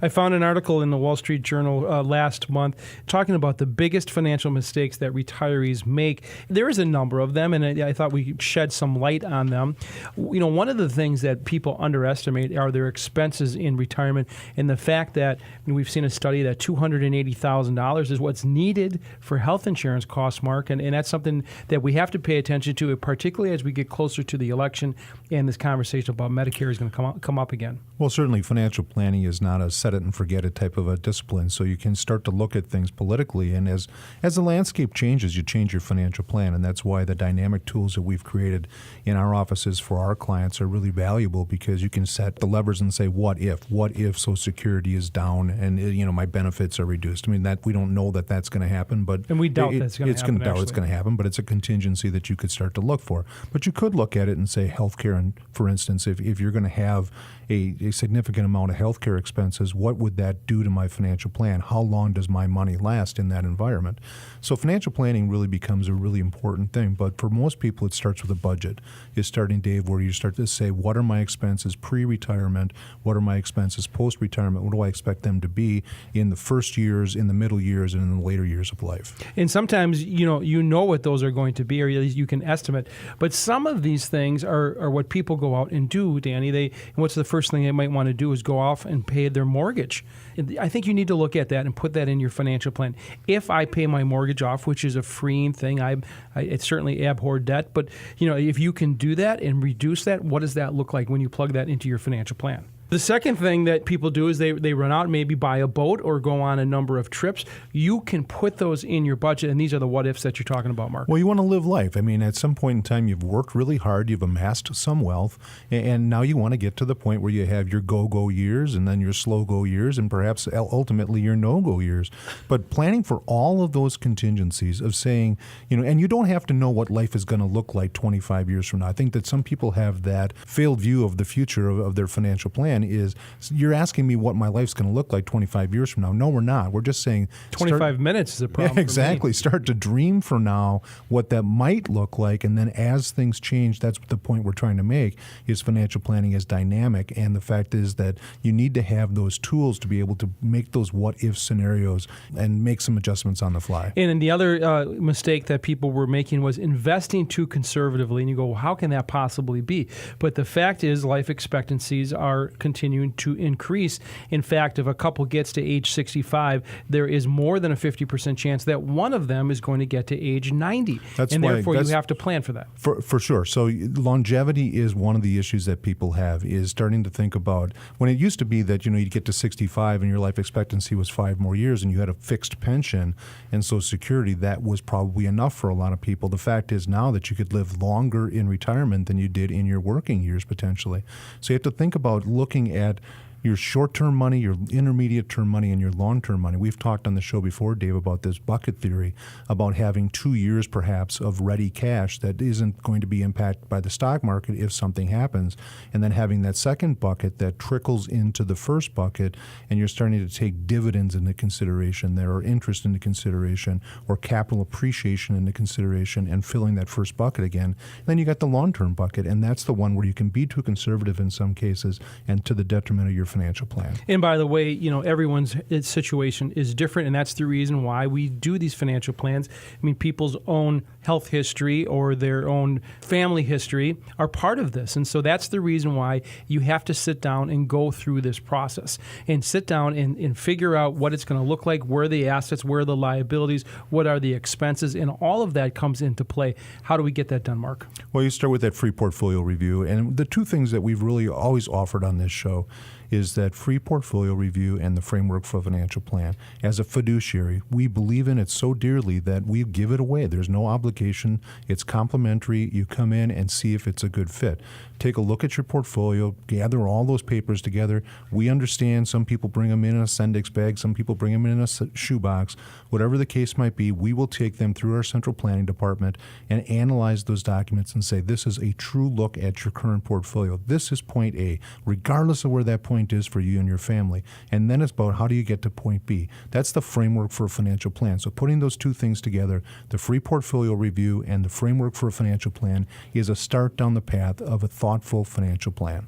I found an article in the Wall Street Journal last month talking about the biggest financial mistakes that retirees make. There is a number of them, and I thought we could shed some light on them. One of the things that people underestimate are their expenses in retirement, and the fact that we've seen a study that $280,000 is what's needed for health insurance costs, Mark, and that's something that we have to pay attention to, particularly as we get closer to the election and this conversation about Medicare is going to come up again. Well, certainly financial planning is not a set it and forget it type of a discipline, so you can start to look at things politically, and as the landscape changes, you change your financial plan, and that's why the dynamic tools that we've created in our offices for our clients are really valuable, because you can set the levers and say, what if Social Security is down and my benefits are reduced. I mean, that we don't know that that's going to happen, but and we doubt that's going to happen. It's going to happen, but it's a contingency that you could start to look for. But you could look at it and say healthcare, and for instance, if you're going to have a significant amount of healthcare expenses, what would that do to my financial plan? How long does my money last in that environment? So financial planning really becomes a really important thing. But for most people, it starts with a budget. It's starting, Dave, where you start to say, what are my expenses pre-retirement? What are my expenses post-retirement? What do I expect them to be in the first years, in the middle years, and in the later years of life? And sometimes, you know what those are going to be, or at least you can estimate. But some of these things are what people go out and do, Danny. And what's the first thing they might want to do is go off and pay their mortgage. I think you need to look at that and put that in your financial plan. If I pay my mortgage off, which is a freeing thing, it's certainly abhor debt. But if you can do that and reduce that, what does that look like when you plug that into your financial plan? The second thing that people do is they run out and maybe buy a boat or go on a number of trips. You can put those in your budget, and these are the what-ifs that you're talking about, Mark. Well, you want to live life. I mean, at some point in time, you've worked really hard, you've amassed some wealth, and now you want to get to the point where you have your go-go years and then your slow-go years and perhaps ultimately your no-go years. But planning for all of those contingencies of saying, and you don't have to know what life is going to look like 25 years from now. I think that some people have that failed view of the future of their financial plan. Is you're asking me what my life's going to look like 25 years from now. No, we're not. We're just saying 25 minutes is a problem. Yeah, exactly. Start to dream for now what that might look like, and then as things change, that's the point we're trying to make, is financial planning is dynamic, and the fact is that you need to have those tools to be able to make those what-if scenarios and make some adjustments on the fly. And the other mistake that people were making was investing too conservatively, and you go, well, how can that possibly be? But the fact is life expectancies are continuing to increase. In fact, if a couple gets to age 65, there is more than a 50% chance that one of them is going to get to age 90. Therefore, you have to plan for that. For sure. So longevity is one of the issues that people have, is starting to think about, when it used to be that, you'd get to 65 and your life expectancy was 5 more years and you had a fixed pension and Social Security, that was probably enough for a lot of people. The fact is now that you could live longer in retirement than you did in your working years potentially. So you have to think about looking at your short-term money, your intermediate-term money, and your long-term money. We've talked on the show before, Dave, about this bucket theory, about having 2 years perhaps of ready cash that isn't going to be impacted by the stock market if something happens, and then having that second bucket that trickles into the first bucket, and you're starting to take dividends into consideration there, or interest into consideration, or capital appreciation into consideration, and filling that first bucket again. And then you got the long-term bucket, and that's the one where you can be too conservative in some cases and to the detriment of your financial plan. And by the way, everyone's situation is different, and that's the reason why we do these financial plans. I mean, people's own health history or their own family history are part of this. And so that's the reason why you have to sit down and go through this process and sit down and figure out what it's going to look like, where are the assets, where are the liabilities, what are the expenses, and all of that comes into play. How do we get that done, Mark? Well, you start with that free portfolio review. And the two things that we've really always offered on this show is that free portfolio review and the framework for a financial plan. As a fiduciary, we believe in it so dearly that we give it away. There's no obligation. It's complimentary. You come in and see if it's a good fit. Take a look at your portfolio, gather all those papers together. We understand some people bring them in a Sendix bag, some people bring them in a shoebox. Whatever the case might be, we will take them through our central planning department and analyze those documents and say, this is a true look at your current portfolio. This is point A, regardless of where that point is for you and your family. And then it's about how do you get to point B. That's the framework for a financial plan. So putting those two things together, the free portfolio review and the framework for a financial plan, is a start down the path of a thoughtful financial plan.